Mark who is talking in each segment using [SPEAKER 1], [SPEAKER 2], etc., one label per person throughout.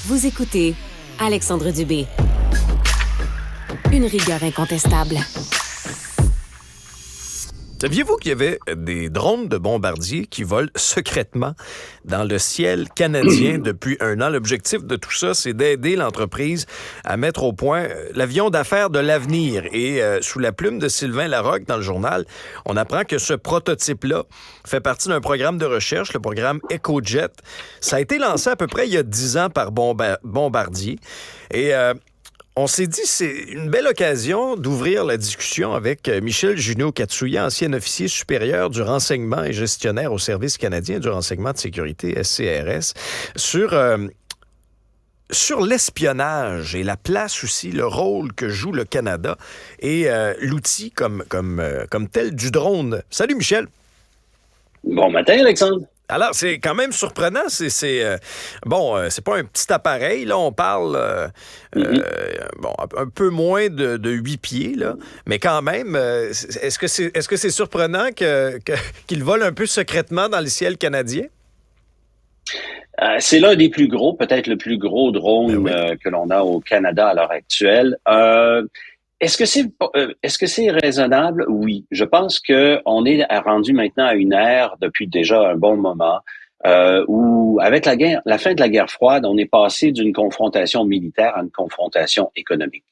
[SPEAKER 1] Vous écoutez Alexandre Dubé. Une rigueur incontestable.
[SPEAKER 2] Saviez-vous qu'il y avait des drones de bombardiers qui volent secrètement dans le ciel canadien depuis un an? L'objectif de tout ça, c'est d'aider l'entreprise à mettre au point l'avion d'affaires de l'avenir. Et sous la plume de Sylvain Larocque dans le journal, on apprend que ce prototype-là fait partie d'un programme de recherche, le programme EcoJet. Ça a été lancé à peu près il y a 10 ans par Bombardier. Et on s'est dit c'est une belle occasion d'ouvrir la discussion avec Michel Junot-Katsuya, ancien officier supérieur du renseignement et gestionnaire au Service canadien du renseignement de sécurité, SCRS, sur l'espionnage et la place aussi, le rôle que joue le Canada et l'outil comme tel du drone. Salut Michel.
[SPEAKER 3] Bon matin Alexandre.
[SPEAKER 2] Alors, c'est quand même surprenant. C'est pas un petit appareil. Là, on parle un peu moins de 8 pieds, là. Mais quand même, est-ce que c'est surprenant qu'il vole un peu secrètement dans le ciel canadien?
[SPEAKER 3] C'est l'un des plus gros, peut-être le plus gros drone que l'on a au Canada à l'heure actuelle. Est-ce que c'est raisonnable? Oui. Je pense que on est rendu maintenant à une ère depuis déjà un bon moment où, avec la fin de la guerre froide, on est passé d'une confrontation militaire à une confrontation économique.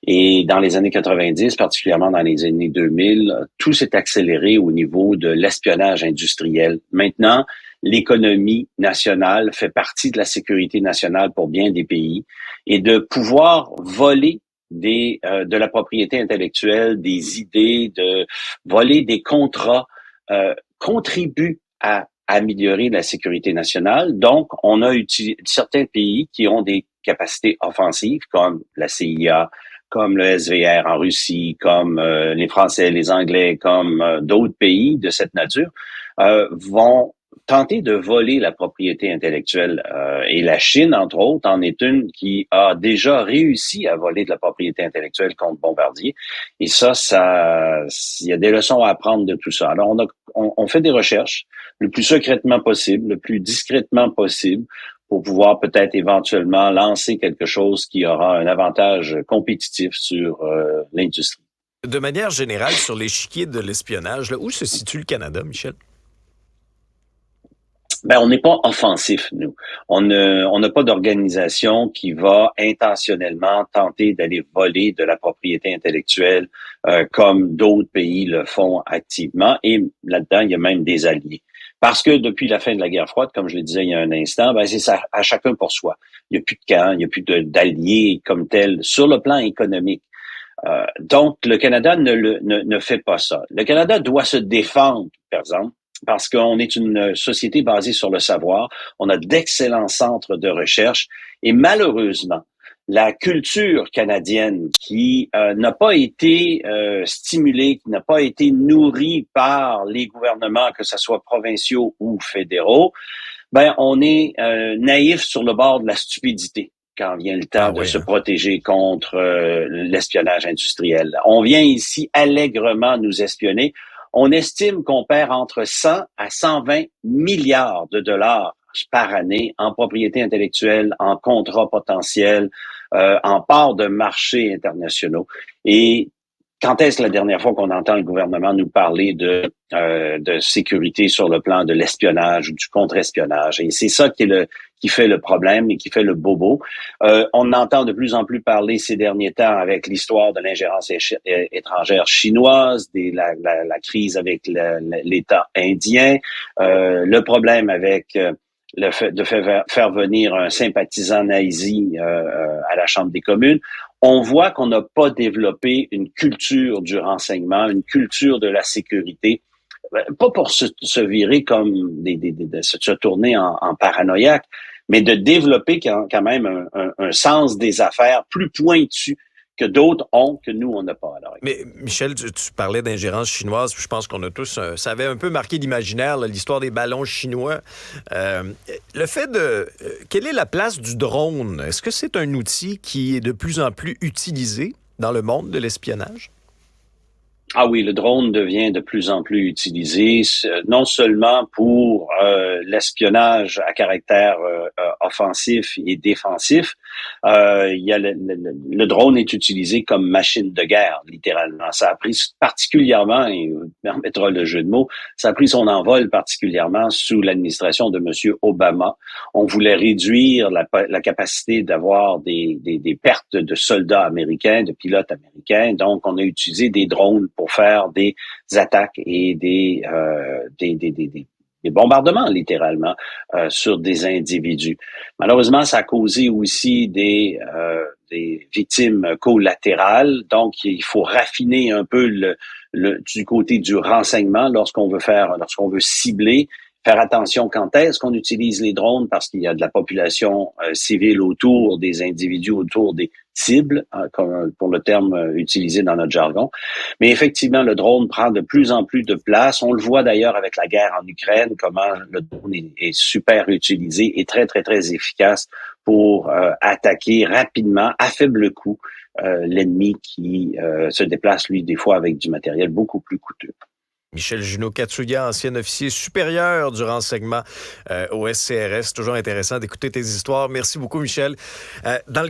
[SPEAKER 3] Et dans les années 90, particulièrement dans les années 2000, tout s'est accéléré au niveau de l'espionnage industriel. Maintenant, l'économie nationale fait partie de la sécurité nationale pour bien des pays et de pouvoir voler de la propriété intellectuelle, des idées, de voler des contrats, contribue à améliorer la sécurité nationale. Donc, on a certains pays qui ont des capacités offensives, comme la CIA, comme le SVR en Russie, comme les Français, les Anglais, comme d'autres pays de cette nature, vont tenter de voler la propriété intellectuelle. Et la Chine, entre autres, en est une qui a déjà réussi à voler de la propriété intellectuelle contre Bombardier. Et ça, il y a des leçons à apprendre de tout ça. Alors, on fait des recherches le plus secrètement possible, le plus discrètement possible, pour pouvoir peut-être éventuellement lancer quelque chose qui aura un avantage compétitif sur l'industrie.
[SPEAKER 2] De manière générale, sur l'échiquier de l'espionnage, là, où se situe le Canada, Michel?
[SPEAKER 3] On n'est pas offensif, nous. On n'a pas d'organisation qui va intentionnellement tenter d'aller voler de la propriété intellectuelle comme d'autres pays le font activement. Et là-dedans, il y a même des alliés. Parce que depuis la fin de la guerre froide, comme je le disais il y a un instant, c'est ça, à chacun pour soi. Il n'y a plus de camp, il n'y a plus d'alliés comme tel sur le plan économique. Donc, le Canada ne fait pas ça. Le Canada doit se défendre, par exemple, parce qu'on est une société basée sur le savoir. On a d'excellents centres de recherche et malheureusement, la culture canadienne qui n'a pas été stimulée, qui n'a pas été nourrie par les gouvernements, que ce soit provinciaux ou fédéraux, on est naïf sur le bord de la stupidité quand vient le temps de se protéger contre l'espionnage industriel. On vient ici allègrement nous espionner. On estime qu'on perd entre 100 à 120 milliards de dollars par année en propriété intellectuelle, en contrats potentiels, en parts de marchés internationaux. Et quand est-ce la dernière fois qu'on entend le gouvernement nous parler de sécurité sur le plan de l'espionnage ou du contre-espionnage? Et c'est ça qui fait le problème et qui fait le bobo. On entend de plus en plus parler ces derniers temps avec l'histoire de l'ingérence étrangère chinoise, la crise avec l'État indien, le problème avec le fait de faire venir un sympathisant nazi à la Chambre des communes. On voit qu'on n'a pas développé une culture du renseignement, une culture de la sécurité, pas pour se virer comme de se tourner en paranoïaque, mais de développer quand même un sens des affaires plus pointu que d'autres ont, que nous, on n'a pas. Alors.
[SPEAKER 2] Mais Michel, tu parlais d'ingérence chinoise, je pense qu'on a tous... ça avait un peu marqué l'imaginaire, là, l'histoire des ballons chinois. Le fait de... quelle est la place du drone? Est-ce que c'est un outil qui est de plus en plus utilisé dans le monde de l'espionnage?
[SPEAKER 3] Ah oui, le drone devient de plus en plus utilisé, non seulement pour l'espionnage à caractère offensif et défensif. Il y a le drone est utilisé comme machine de guerre, littéralement. Ça a pris particulièrement, et on permettra le jeu de mots, ça a pris son envol particulièrement sous l'administration de M. Obama. On voulait réduire la capacité d'avoir des pertes de soldats américains, de pilotes américains. Donc, on a utilisé des drones pour faire des attaques et des bombardements, littéralement, sur des individus. Malheureusement, ça a causé aussi des victimes collatérales. Donc, il faut raffiner un peu du côté du renseignement lorsqu'on veut cibler. Faire attention quand est-ce qu'on utilise les drones parce qu'il y a de la population civile autour des individus, autour des cibles, comme pour le terme utilisé dans notre jargon. Mais effectivement, le drone prend de plus en plus de place. On le voit d'ailleurs avec la guerre en Ukraine, comment le drone est super utilisé et très, très, très efficace pour attaquer rapidement, à faible coût, l'ennemi qui se déplace, lui, des fois avec du matériel beaucoup plus coûteux.
[SPEAKER 2] Michel Junot-Katsuya, ancien officier supérieur du renseignement au SCRS. Toujours intéressant d'écouter tes histoires. Merci beaucoup, Michel. Dans le